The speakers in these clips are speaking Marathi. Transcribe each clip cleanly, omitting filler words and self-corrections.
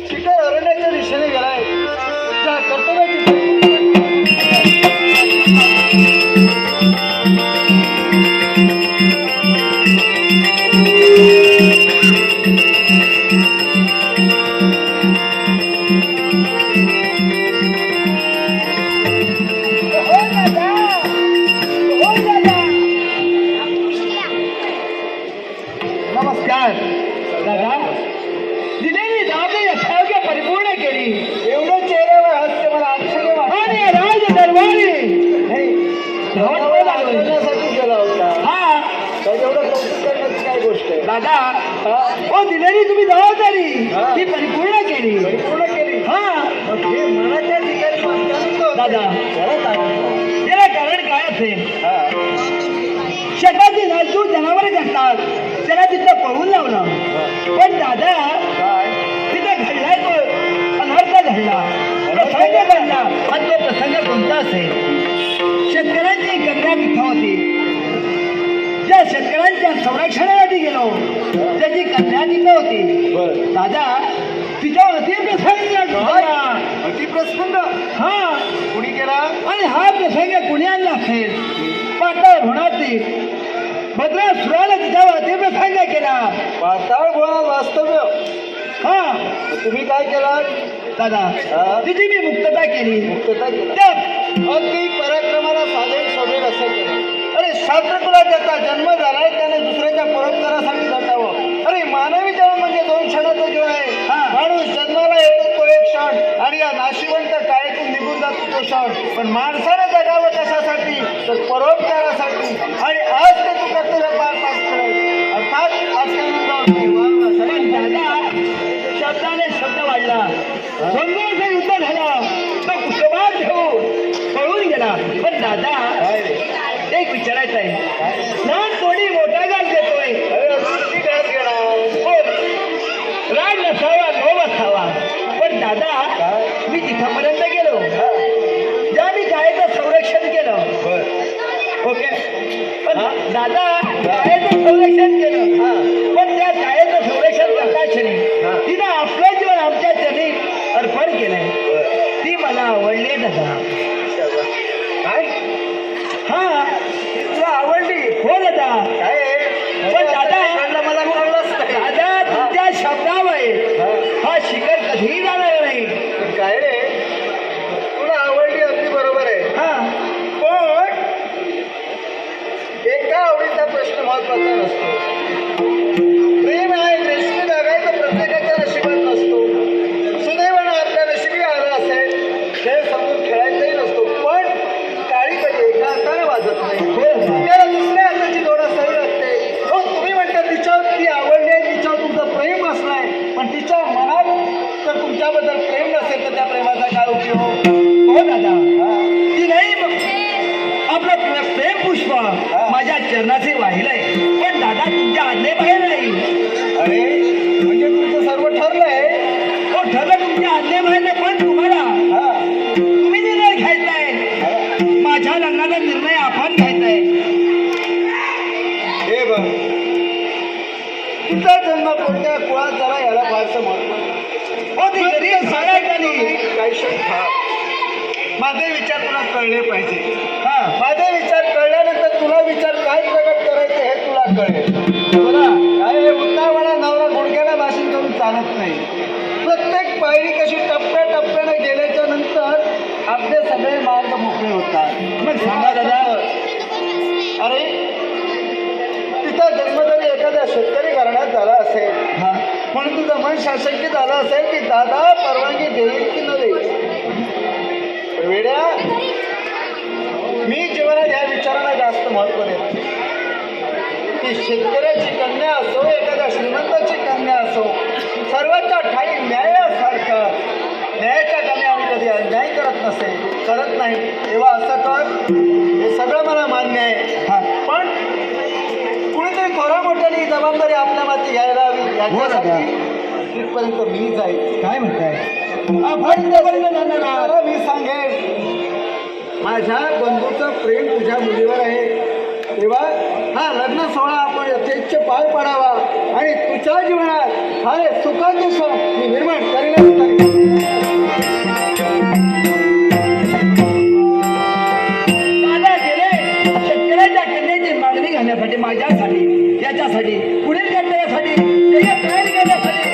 शिकार अरण्याच्या दिशेने गेलाय. त्या कर्तव्याची नमस्कार दादा. दिलेली दाबी यथायोग्य परिपूर्ण केली. एवढं चेहऱ्यावर हास्य मला आश्चर्य वाटलं. राज दरबारी करण्यासाठी गेला होता. हा तर एवढं कौतुक करण्याची काय गोष्ट आहे दादा. हो दिलेली तुम्ही जबाबदारी ती परिपूर्ण केली. परिपूर्ण केली. हा हे मनाच्या ठिकाणी दादा त्याला कारण काय असेल. शेताची नाजूक जनावरे असतात त्याला तिथं पळून लावलं. पण दादा तिथं घडलाय तो अनर्थ घडला. प्रसंग घडला. पण तो प्रसंग कोणता असेल. शेतकऱ्यांची कन्या तिथं होती. ज्या शेतकऱ्यांच्या संरक्षणासाठी गेलो त्याची कन्या तिथं होती. दादा तिच्यावर अतिप्रसंग हा कुणी केला. आणि हा प्रसंग कुणी आणला असेल. पाताळ होणाची भद्रासुराला तिच्यावर अतिप्रसंग केला. पाताळ होणार वास्तव्य. हा तुम्ही काय केला दादा. तिची मी मुक्तता केली. मुक्तता केली. अगदी पराक्रमाला साधेल शोभेल असं केलं. अरे शास्त्रकुलात त्याचा जन्म झालाय त्याने दुसऱ्याच्या परोपकारासाठी जटावं. अरे मानवी जन्म म्हणजे 2 क्षणाचा जीव आहे. माणूस जन्माला येतो तो एक क्षण आणि या नाशिवंत काळेतून निघून जातो तो क्षण. पण माणसानं जगावं कशासाठी तर परोपकारासाठी. आणि आज ते तू कर्तव्य पार पाडतोय. अर्थात दादा शब्दाने शब्द वाढला. संघर्ष युद्ध झालं तो कुशभार घेऊन पळून गेला. पण दादा एक विचारायचं आहे. लहान कोणी मोठा घात देतोय. राग नसावा लोभ असावा. पण दादा मी तिथपर्यंत गेलो ज्या मी गायचं संरक्षण केलं. ओके पण दादा गायचं संरक्षण केलं. पण त्या गायचं संरक्षण करताच नाही तिनं आपलं जीवन आमच्या चरणी अर्पण केलंय. ती मला आवडली दादा. काय हा तुला आवडली. हो दादा. पण दादा मला दादा तुमच्या शब्दावर हा शिखर कधीही जाणार नाही. काय रे तुला आवडली अगदी बरोबर आहे. हा पण एका आवडीचा प्रश्न महत्वाचा नसतो. प्रेम आहे रेशमी जगायचं प्रत्येकाच्या नशिबात नसतो. सुदैवानं आपल्या नशिबी आलं असेल खेळ समजून खेळायचाही नसतो. पण काळी कधी एका हाताने वाजत नाही. त्याला दुसऱ्या हाताची जोड असावी लागते. हो तुम्ही म्हणता तिच्यावर ती आवडली आहे तिच्यावर तुमचं प्रेम असलंय. पण तिच्या मनात तर तुमच्याबद्दल प्रेम नसेल तर त्या प्रेमाचा काय उपयोग. हो दादा ती नाही आपलं प्रेम पुष्प माझ्या चरणाचे वाहिलंय. पण दादा तुमच्या आज्ञेबाहेर नाही. अरे म्हणजे तुमचं सर्व ठरलंय. हो ठरलं तुमच्या आज्ञेबाहेर नाही. पण तुम्हाला तुम्ही निर्णय घ्यायचाय. माझ्या लग्नाचा निर्णय आपण घ्यायचाय. हे बघ तुझा जन्म कोणत्या कुळात झाला याला फारसं महत्व. हो ती गरीब सारायकानी काही शंका माझे विचार तुला कळले पाहिजे. हा माझे विचार कळल्यानंतर तुला विचार काय प्रगट करायचे हे तुला कळेल. तुला काय उतावळा नवरा गुडघ्याला भाषण करून चालत नाही. प्रत्येक पायरी कशी टप्प्याटप्प्याने गेल्याच्या नंतर आपले सगळे मार्ग मोकळे होतात. मग सांगा दादा. अरे तिचा जन्म जरी एखाद्या शेतकरी घराण्यात झाला असेल म्हणून तुझं मन शासकीय झालं असेल की दादा परवानगी देईल की न देईल. वेड्या मी जीवनात या विचारांना जास्त महत्व देतो की शेतकऱ्याची कन्या असो एखाद्या श्रीमंताची कन्या असो सर्वांच्या ठाई न्यायासारखं. न्यायाच्या कामी आम्ही कधी अन्याय करत नाही. तेव्हा असं कर हे सगळं मला मान्य आहे. पण कुणीतरी थोडा मोठ्याने जबाबदारी आपल्या माती घ्यायला हवी याच्यासाठी तिथपर्यंत मी जाईल. काय म्हणताय मी सांगेन माझ्या बंधूचं प्रेम तुझ्या मुलीवर आहे. तेव्हा हा लग्न सोहळा आपण यथेच्छ पार पाडावा आणि तुझ्या जीवनात हा सुखाचे सण मी निर्माण करेनच करेन. दादा गेले शेतकऱ्याच्या कन्याची मागणी घालण्यासाठी माझ्यासाठी याच्यासाठी पुढील घटनेसाठी तयारी करण्यासाठी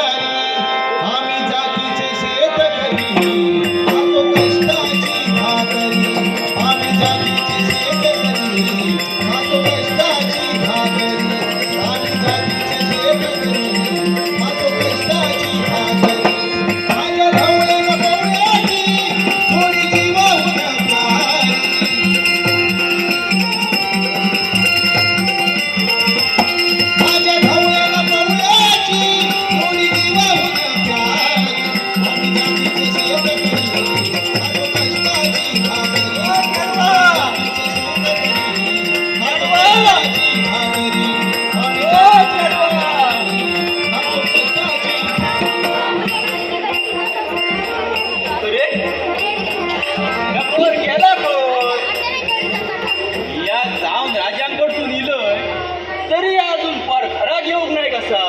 आम्ही जातीचे शेतकरी खातो कष्टाची भाकरी. आम्ही जातीचे शेतकरी खातो कष्टाची भाकरी. आम्ही जातीचे शेतकरी खातो कष्टाची भाकरी. माझ्या ढवळ्या पवळ्याची थोडी जीवाहून प्यारी. माझ्या ढवळ्या पवळ्याची थोडी जीवाहून प्यारी. आम्ही जातीचे शेतकरी खातो कष्टाची भाकरी. जातीचे शेतकरी खातो कष्टाची भाकरी. आम्ही खातो कष्टाची अरे नकोर गेला कोण या जाऊन राजांकडून इलोय तरी अजून फार घरात येऊक नाही कसा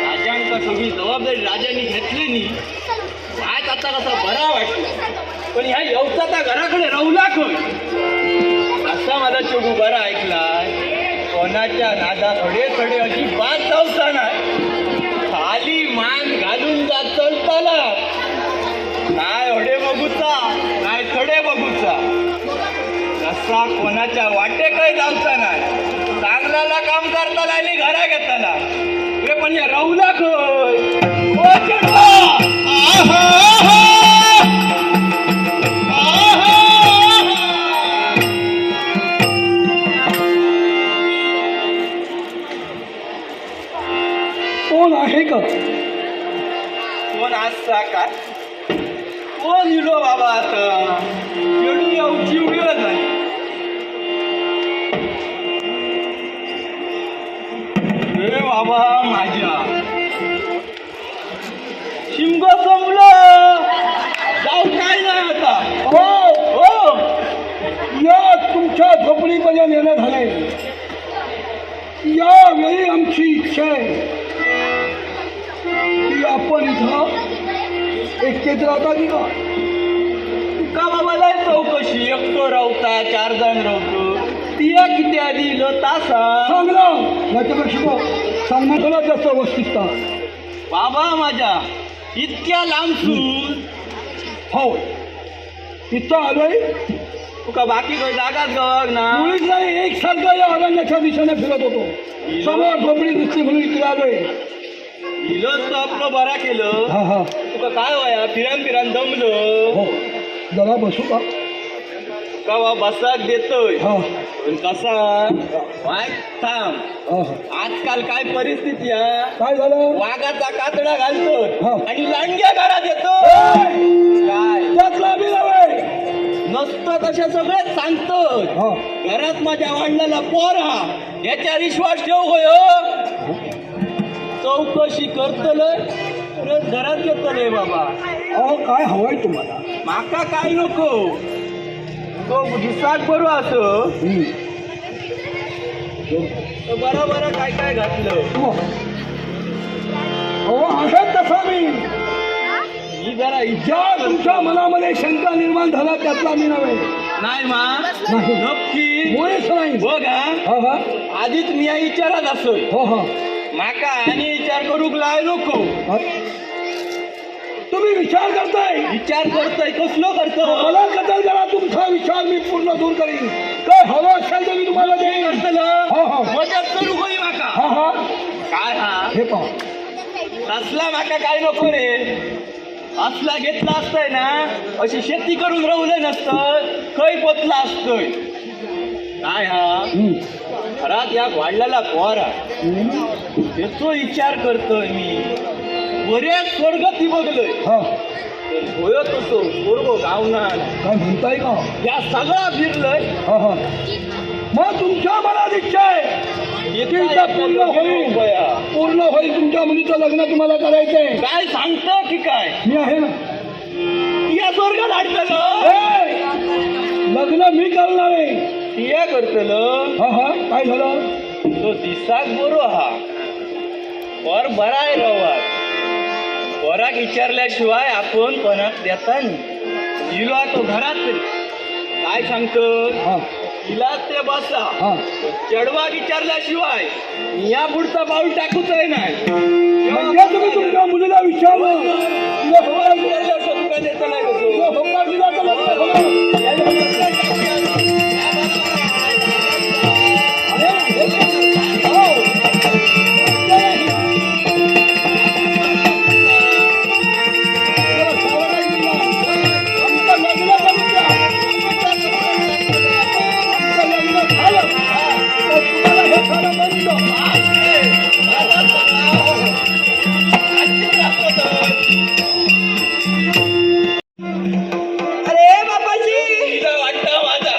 राजांका सगळी जबाबदारी राजांनी घेतली नी आज आता कसा बरा वाटला पण ह्या येवचाचा घराकडे राहुला कोण असा माझा चोगू बरा ऐकलाय कोणाच्या नादा थोडे थोडे अजिबात जाऊचा नाही खाली मान घालून जात चलताना नाही होडे बघूचा नाही थोडे बघूचा कसा कोणाच्या वाटे काही जाऊचा नाही चांगल्याला काम करताना आणि घरा घेताना रे पण या राहुला खोय ओ चेडवा! आहा कोण आहे का? कोण असता काय कोण इलो बाबा आता चेडू यावची वेळ झाली रे बाबा माझ्या शिमग संपलं जाऊ काय नाही आता हो हो या तुमच्या झोपडीमध्ये नेणं झाले. यावेळी आमची इच्छा आहे की आपण इथं एकटेच राहता की का? का बाबाला चौकशी एकटो रावता 4 जण रावतो तिया किती आधी इलो तासा चांगला याच्यापेक्षा सांगण्याला जास्त वस्तुस्था. बाबा माझ्या इतक्या लांबसून हो इथं आलोय. तुका बाकी काही जागाच गवग ना मुळीच नाही एकसारखा या अरण्याच्या दिशेने फिरत होतो. समोर झोपडी दिसली म्हणून इकडे आलोय. इलोच तर आपलं बरा केलं हा हा तुका काय वया फिरान दमलो हो जरा बसू का? का बसाक देतोय हा पण कसा वाय थांब हा हा. आजकाल काय परिस्थिती आहे काय झालं? वाघाचा कातडा घालतो हा. आणि लांडग्या घरात येतो काय त्यातला बी नव्हे. नसतं तसे सगळेच सांगतो हा घरात माझ्या वाढलेला पोर हा याच्यावर विश्वास ठेव होय चौकशी करतलंय परत घरात घेतलंय बाबा अहो काय हवंय तुम्हाला? माका काय नको तो दिसाक बरो असो हम्म. तो बरा बरा काय काय घातलं अहो आहे तसा मी. ही जरा ज्या तुमच्या मनामध्ये शंका निर्माण झाला त्यातला मी नव्हे. नाही मा नाही. नक्की मुळीच नाही. बघ हा हा हा आधीच मी या विचारात असो हो हा माका आणि विचार करूक लाय नको हा. तुम्ही विचार करताय. विचार करतोय कसलो करतो मला कदर जरा तुमचा विचार मी पूर्ण दूर करीन. काय हवं असेल तर मी तुम्हाला देईन. हो हो मदत करू होई माका हा हा काय हा हे पहा तसला माका काय नको रे असला घेतला असतंय ना अशी शेती करून राहुलं नसतं खै पोतला असतोय काय हा हम्म. घरात या वाढलेला पोरा हम्म. त्याचो विचार करतोय मी बरेच स्वर्गती बघलोय हा होय तसो स्वर्ग गावणार काय म्हणताय का? या सगळा फिरलोय हा हा मग तुमच्या मनात इच्छा आहे की इच्छा पूर्ण होईल. पूर्ण होईल तुमच्या मुलीचं लग्न तुम्हाला करायचंय. काय सांगतो की काय मी आहे ना. या स्वर्गात हाडतलो लग्न मी करणार आहे. या करतलो हा हा काय झालं? तो दिसाक बरो हा पर बरा आहे रवात पोराक विचारल्याशिवाय आपण कोणाक देता नाही. इलो तो घरात तरी काय सांगतो हा तिला ते बसा हा चढवा विचारल्याशिवाय या पुढचा पाऊल टाकूच नाही. म्हणजे तुम्ही तुमच्या मुलीला विचारलं तुला होकार विचारल्याशिवाय तुका देता नाही कसं? तुला होकार दिला तर लग्न होणार. अरे, हो. तुला सावधान दिला. आमचं लग्न करून द्या. आमचं लग्न झालं तर तुम्हाला हे सारं बंद. अरे बापाजी तिला वाटतं माझा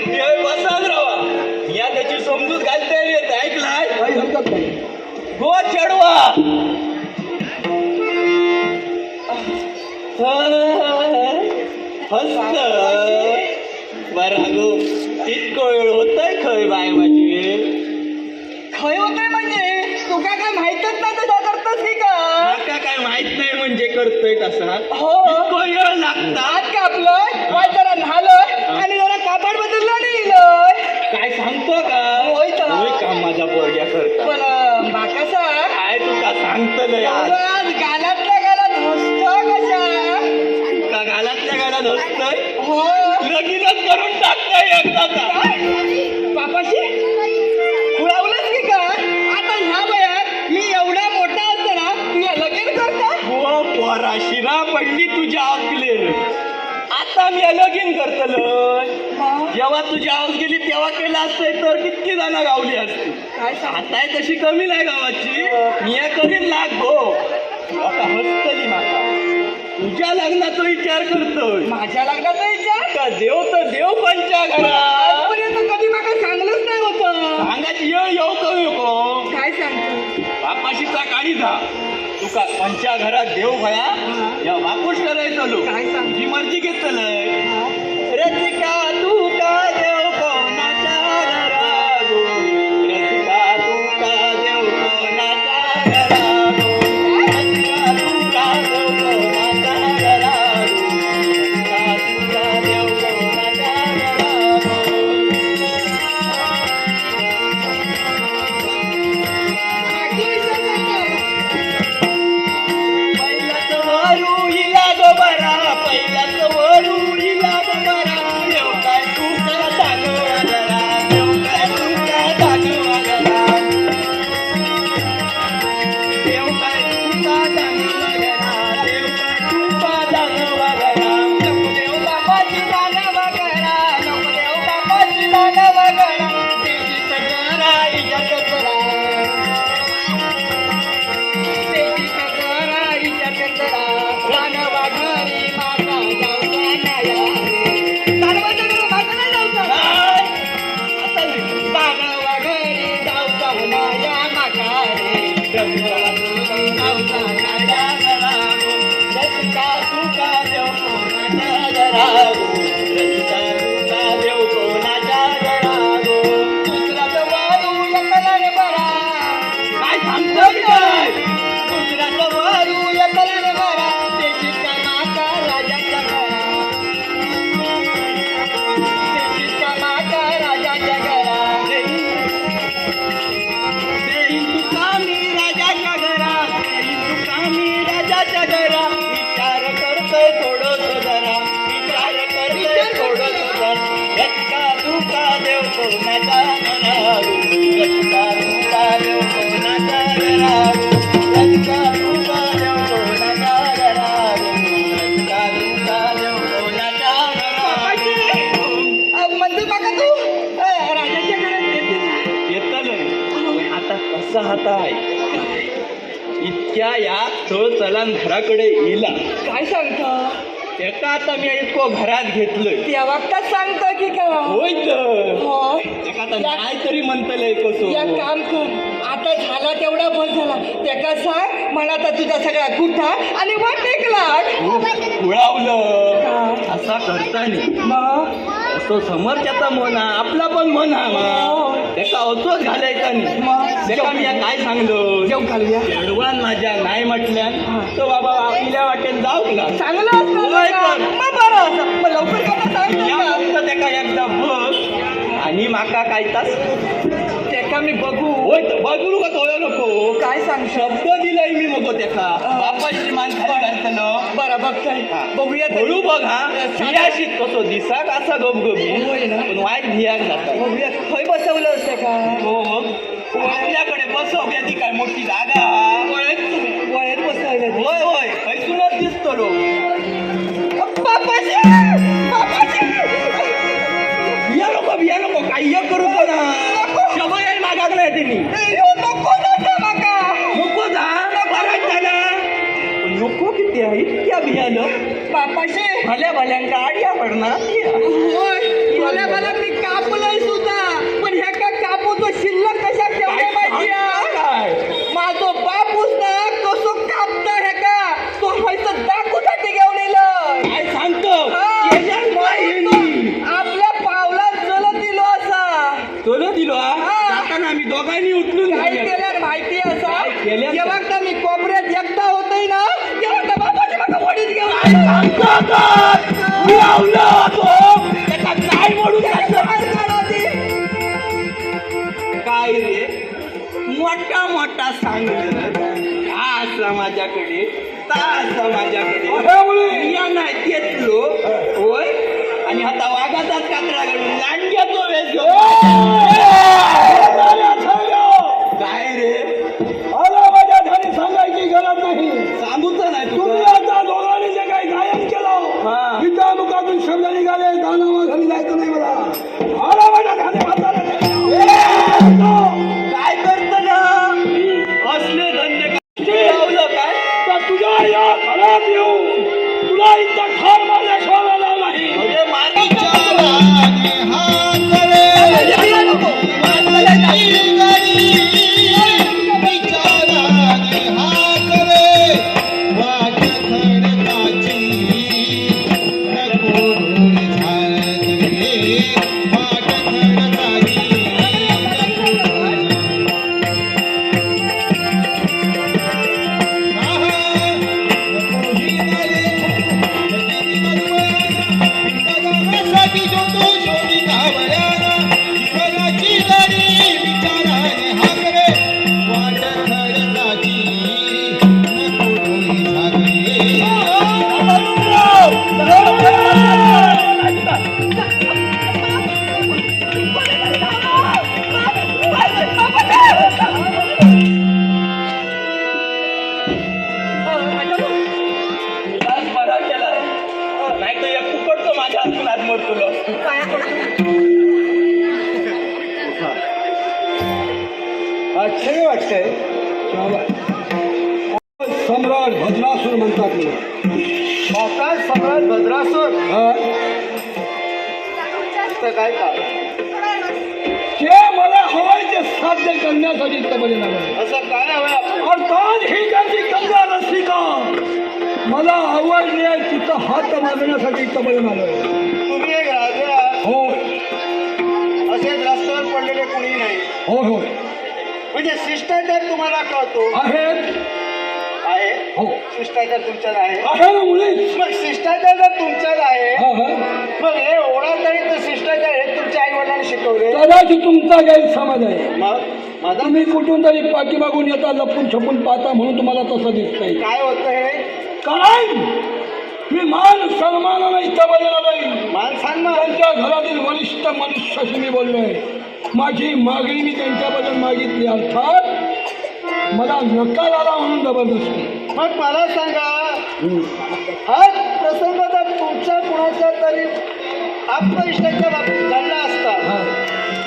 हे बसाच राहा या त्याची समजूत घालता येत ऐकलाय काही हरकत नाही. गो चढवा हस्त बरा गो इतको वेळ होतय खय बाय माझी खय होतंय म्हणजे तुका काय माहितच नाही तुझ्या करतोस की का माका काय माहित नाही म्हणजे करतोय तसा हो इतको वेळ लागतात आज कापलं वाट जरा न्हालोय आणि जरा कापड बदललं आणि इलोय काय सांगतो का होय तर. होय काम माझा पोरग्या करता पण बाकासा काय तुका सांगतलंय आज आज गालातल्या गालात हसतो कशा तुका घालातल्या घालात हसतोय हो लगीनच करून टाकतोय एकदाचा पापाशी खुळावलंच की का आता ह्या वयात मी एवढा मोठा असताना तुला लगीन करता हो पोरा शिरा पडली तुझ्या अकले आता मी लगीन करतलोय जेव्हा तुझी आवाज गेली तेव्हा केलं असतंय तर किती जण गावली असती काय सांग आता तशी कमी नाही गावाची मी हे करीन लाग हो आता हसतली माता तुझ्या लग्नाचा विचार करतोय माझ्या लग्नाचा विचार का देव तर देव पंच्या घरात आजपर्यंत कधी मला सांगलंच नाही होतं सांगायची येळ येऊ कमी नको काय सांगतो बापाशीचा काढी जा तुका पंच्या घरात देव भया या वाकुश करायचं लोक काय सांग जी मर्जी घेतलंय रसिका तू का देव कोणाच्या घरा गो रसिका तू का देव कोणाच्या घरा गो रसिका तू का देव कोणाच्या घरा गो रसिका तू का देव कोणाच्या घरा गो पहिलाच वरू हिला गो बरा पहिलाच वरू हिला गो बरा देव काय तू का दाखवा जरा देव काय तू का दाखवा जरा देव काय तू का दाखवा जरा देव काय तू का दाखवा जरा नको देव बापाची दानवा करा नको देव बापाची दानवा करा देवी सगळा इजत करा देवी सगळा इजत करा दानवा घरी माता जाऊचा नाया दानवाच्या घरी मागं नाही जायचं. काय आता नाही. दानवा घरी जाऊचा नाया माघारी. रसिका तुका देव कोणाच्या घरा गो रसिका तुका देव कोणाच्या घरा गो दुसऱ्याचं वारू एकला रे बरा. काय सांगतोय काय दुसऱ्याचं वारू एकला रे बरा. त्याची काय माता राजाच्या घरा. त्याची काय माता राजाच्या घरा. देईन तुका मी राजाच्या घरा देईन तुका मी राजाच्या घरा विचार करतोय थोडंस जरा विचार करतोय थोडंस जरा रसिका तुका देव कोणाच्या घरा गो रसिका तुका देव कोणाच्या घरा गो रसिका तुका देव कोणाच्या घरा गो रसिका तुका देव कोणाच्या घरा गो म्हणजे बघा तू राजाच्या घरात येते. येतलं आता कसा हाता आहे इतक्या या तो चलान घराकडे येला काय सांगता त्याचा आता मी इतको घरात घेतलोय त्या वक्तात सांगतो की का होय तर होय. त्याका आता काय तरी म्हणतलंय कसो या काम कर आता झाला तेवढा बस झाला त्याका सांग मला आता तुझा सगळा गुठा आणि वाट टेकला उळावलं असा करता नाही मग तो समोरच्याचा मन हा आपला पण मन हा मग त्याका असोच घालायचा नाही त्याका मी काय सांगलो जेवण घालूया एडवान माझ्या नाही म्हटल्या तो बाबा आपल्या वाटेत जाऊला चांगलं असतं होय का? तर. मग बरं असं मग लवकर का सांगतो या का फक्त त्याका एकदा बघ आणि माका काय तास त्याका मी बघू होय तर बघू का तोय नको काय सांग शब्द दिलाय मी मग त्याका बापाची मान खाली घालतलं बरं बघताय बघूया तरी. हळू बघ हा बियाशीत कसो दिसाक असा गबगबी होय ना. पण वाईट धियाक जाता बघूया खय बसवलं असतं का हो आपल्याकडे बसव याची काय मोठी जागा वळत बसवलं होय होय हैसूनच दिसतो लो बापाशी बापाशी बिया नको काही एक करू तो ना शबय आहे मागाकला येते नी नको जाता माका नको जा बराच झाला नको किती आहे इतक्या बियालं बापाशी भल्या भल्यांका आडिया पडणार होय मला मी कापलंय सुद्धा पण ह्या का कापू तो शिल्लक कशा ठेवल्या पाहिजे काय माझो बापूस ना कसो कापता ह्या का तो व्हायचं दाखवूसाठी घेऊन येलं काय सांगतो हा. केल्यान काय हे नी? आपल्या पावलात जलत दिलो असा तुला दिलो हा? हा. जाताना आम्ही दोघांनी उठलून काय जाऊया. केल्यार माहिती असा काय केल्यार? जेव्हा का मी कोपऱ्यात एकटा होतोय ना तेव्हा का बापाची माका वडीत घेऊन काय सांगतो तर? उडावलं तो. त्याचा काय म्हणून काय रे मोठा मोठा सांगलं हा समाजाकडे ता समाजाकडे या नाही तेचलो होय आणि आता वाघाचाच कातडा घडून लांडग्याचो वेश काय रे मला माझ्या घरी सांगायची गरज नाही सांगूच नाही तुम्ही तुला आता दोघांनी जे काही गायन केलं हा. विद्या मुखातून शब्द निघाले दानावा घरी जायचं नाही मला माझ्या घरी वाचायला काय करत ना असले धंदे लावलं काय तर तुझ्या या घरात येऊ तुला इथं ठार माझ्याशिवाय आला नाही म्हणजे मारी बरा केला नाही तर एक फुकटतो माझ्या हातून हात मोडतो आश्चर्य वाटतंय सम्राट भद्रासूर म्हणतात मला बाका सम्राट भद्रासूर तर काय का जे मला हवंय ते साध्य करण्यासाठी इथं बरे लागले असं काय हवं आपण अर्थात ही त्याची कंगाल असली का मला आवडली आहे तिथं हात मागण्यासाठी इथं बरे आलोय तुम्ही एक राजा होय असेच रस्त्यावर पडलेले कुणी नाही होय होय म्हणजे शिष्टाचार तुम्हाला कळतो आहेत आहे हो शिष्टाचार तुमच्यात आहे आहे ना मुलीच मग शिष्टाचार जर तुमच्यात आहे हा हा मग हे ओढा तरी तर शिष्टाचार हे तुमच्या आई वडिलांनी शिकवले कदाचित तुमचा गैरसमज आहे मग माझा तुम्ही कुठून तरी पाठीमागून येता लपून छपून पाहता म्हणून तुम्हाला तसं दिसतंय काय होतं हे कारण मी मान सन्मानानं इथं बदलला नाही मान सन्मान त्यांच्या घरातील वरिष्ठ मनुष्याशी मी बोललोय माझी मागणी मी त्यांच्याबद्दल मागितली अर्थात मला नकार आला म्हणून जबरदस्ती मग मला सांगा हा प्रसंग जर तुमच्या कुणाच्या तरी आत्मनिष्ठाच्या बाबतीत घडला असता हा.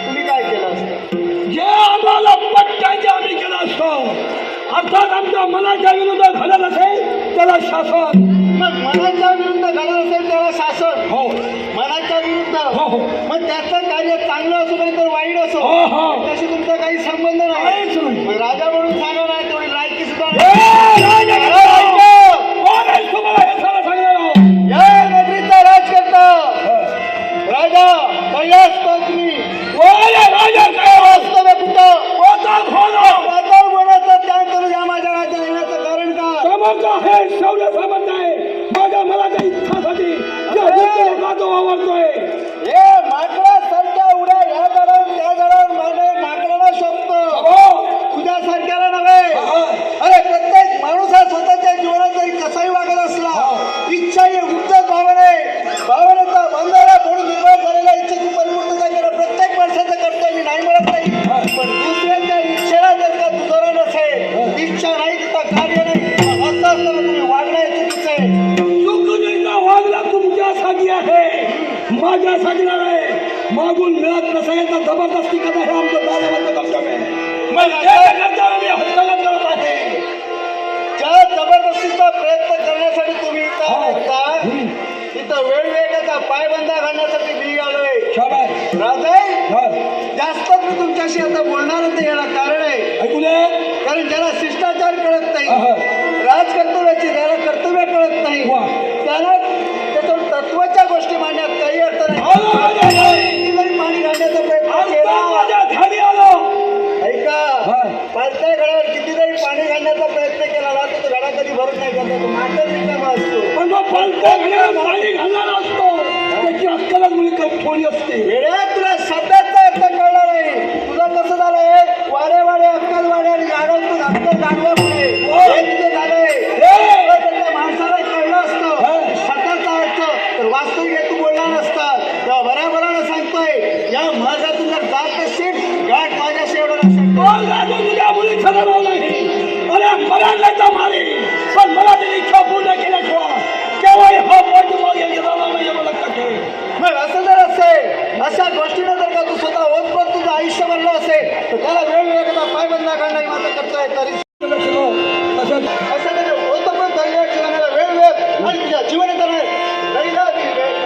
तुम्ही काय केलं असतं जे आम्हाला पट्ट्याचे आम्ही केलं असतं अर्थात आमच्या मनाच्या विरुद्ध घडत असेल त्याला शासन मग मनाच्या विरुद्ध घडत शासन हो मनाच्या विरुद्ध हो हो मग त्याचं कार्य चांगलं असो नाही तर वाईट असो हो, हो. त्याशी तुमचा काही संबंध नाही काहीच नाही. मग राजा म्हणून सांगा नाही तेवढी लायकी सुद्धा ए, नाही. राजा अरे कसं आहे? राजा! कोण आहेस तू मला हे सगळं सांगणार? या नगरीचा राजकर्ता राजा कैलास तुम्ही कोण आहे राजा? काय वास्तव कुठं कोणता खोल? पाताळ बोलाचा त्याग करून या माझ्या राज्यात येण्याचं कारण का समज आहे शौर्य संबंध आहे माझ्या मनाच्या इच्छासाठी या लोकांचा जो वावरतोय हे माकडासारख्या उड्या ह्या झाडावर त्या झाडावर माकडाला शोधतो तुझ्यासारख्याला नव्हे अरे प्रत्येक माणूस हा स्वतःच्या जीवनात जरी कसाही वागत असला इच्छा ही उद्धत भावनेचा बंधारा फोडून निर्माण झालेल्या इच्छेची परिपूर्तता करणं प्रत्येक माणसाचं कर्तव्य मी नाही म्हणत नाही पण दुसऱ्यांच्या इच्छेला जर का दुजोरा नसेल इच्छा नाही तिथं कार्य नाही असं असताना तुम्ही वागणं हे चुकीचं आहे चुकीचा वागला तुमच्यासाठी आहे माझ्यासाठी नाही मागून मिळत नसेल तर जबरदस्ती करा हे आमचं दादाबद्ध कर्तव्य आहे मग हे कर्तव्य मी हस्तगत करत आहे ज्या जबरदस्तीचा प्रयत्न करण्यासाठी तुम्ही इथं आलात का इथं वेळवेगळ्याचा पायबंदा घालण्यासाठी मी आलोय शाबास राजा जास्त मी तुमच्याशी आता बोलणार नाही याला कारण आहे ऐकू दे कारण ज्याला शिष्टाचार कळत नाही आहा. राजकर्तव्याची ज्याला कर्तव्य कळत नाही वा. त्याला त्यातून तत्वाच्या गोष्टी मांडण्यात काही अर्थ आलो, आलो, आलो. नाही किती जरी पाणी घालण्याचा प्रयत्न आता केला माझ्या घरी आलो ऐका हा. पालत्या घडावर किती जरी पाणी घालण्याचा प्रयत्न केला ना तर तो घडा कधी भरत नाही करता तो मांडच रिकामा असतो पण मग पलट्या घड्यावर पाणी घालणार असतो त्याची अक्कलच मुली काही थोडी असते वेड्या तुला शब्दाचा अर्थ कळला नाही तुझं कसं झालंय वाडे अक्कल वाडे आणि गाडवतून अक्कल गाडवा पुढे हे तुझं झालंय त्या माणसाला कळलं असतं शब्दाचा अर्थ तर वास्तविक तू बोलला नसता तेव्हा बऱ्याबरानं सांगतोय या महाजातून जर जात असशील गाठ माझ्याशी एवढं लक्षात ठेव. तुझ्या मुलीचा नाव नाही अरे मला मारे पण मला त्याची इच्छा पूर्ण केल्याशिवाय केव्हाही हा पोट मागे जाणार नाही मला लक्षात ठेव मग असं जर असेल अशा गोष्टीनं जर का तू स्वतः ओतप्रत तुझं आयुष्य बनलं असेल तर त्याला वेगवेगळा पायबंदा घालणं माझं कर्तव्य आहे तरी तसंच असं त्याने ओतप्रत झालेल्या जीवनाला वेळ आणि तुझ्या जीवनाला लैला विवेक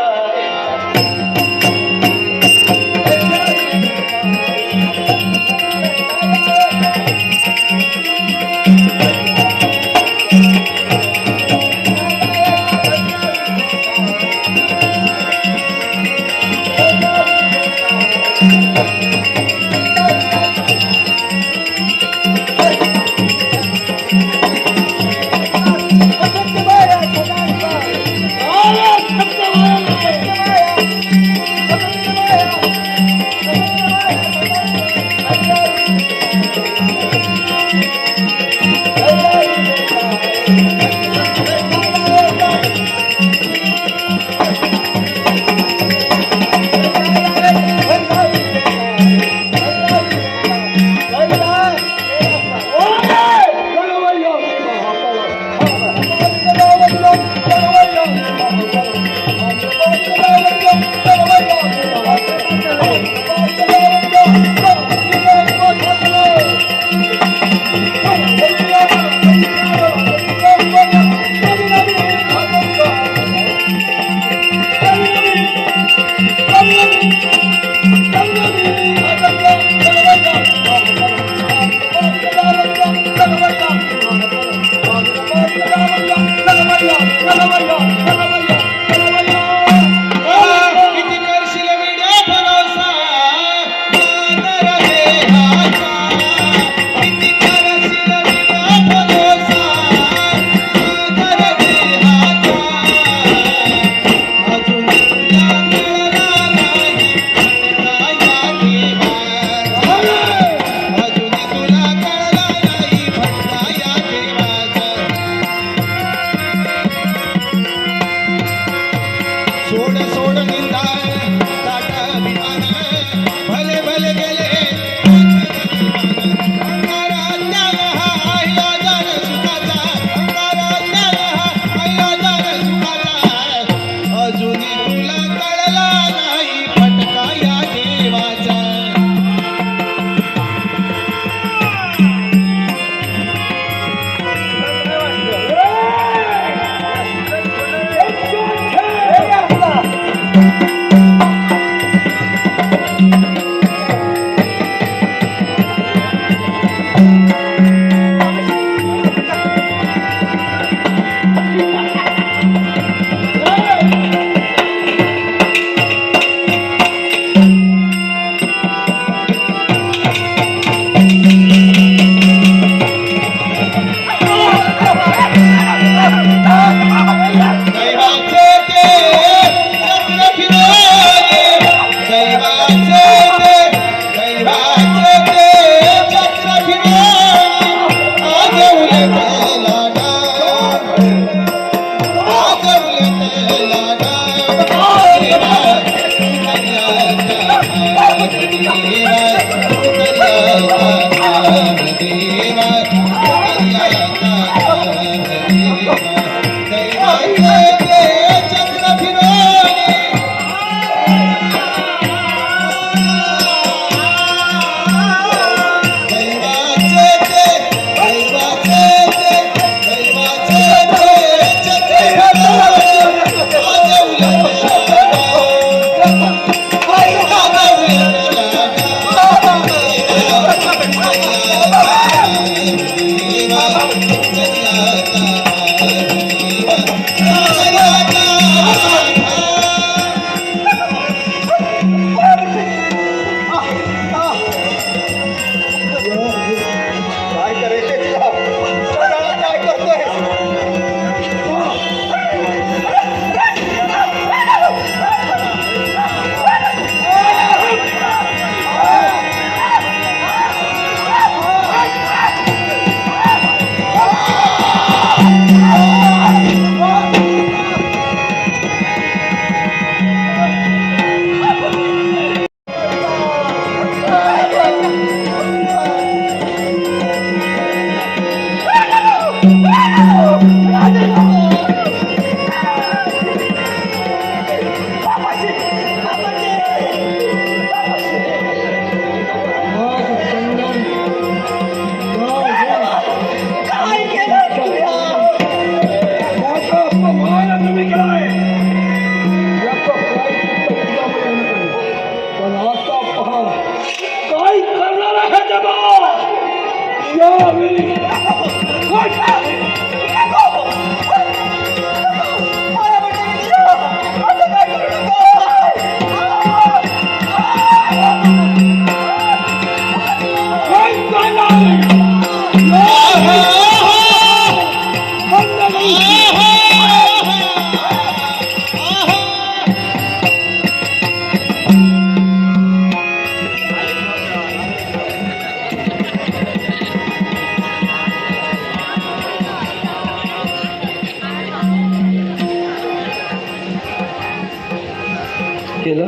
केलं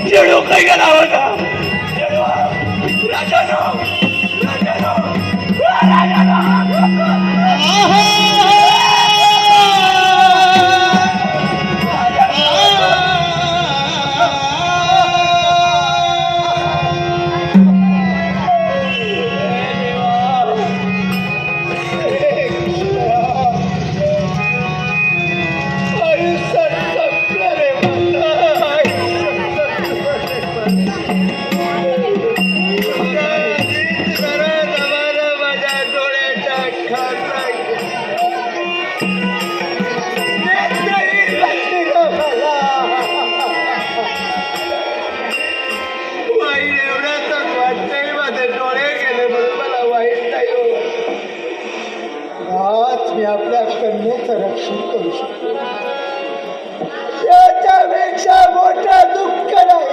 चेडू काही गेला होता मी आपल्या कन्येचं रक्षण करू शकतो याच्यापेक्षा मोठं दुःख नाही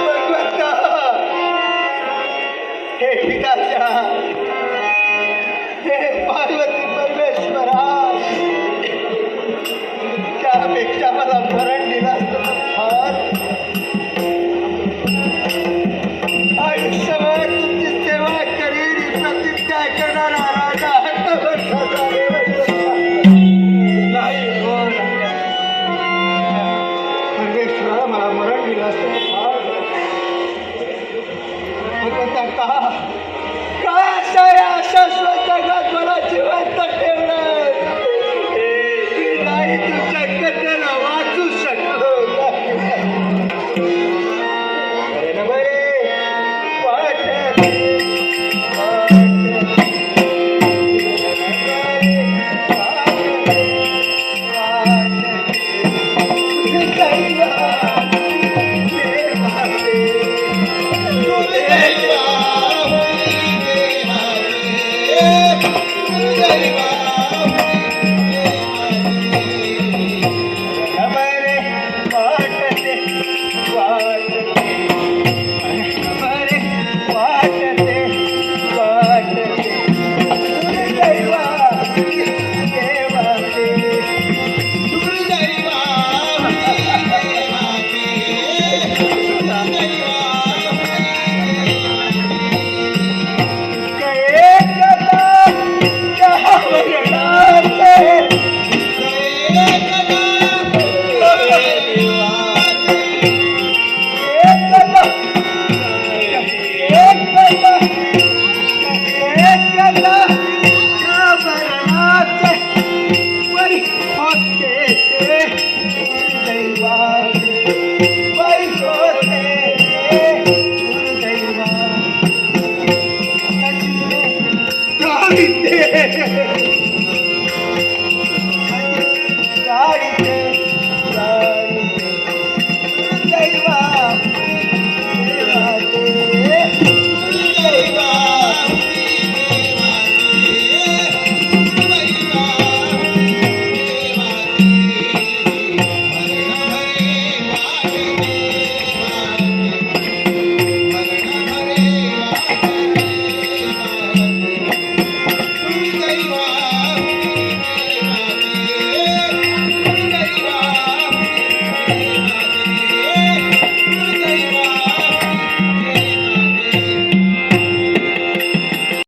भगवंता, हे पिताच्या हे पार्वती परमेश्वरा त्यापेक्षा मला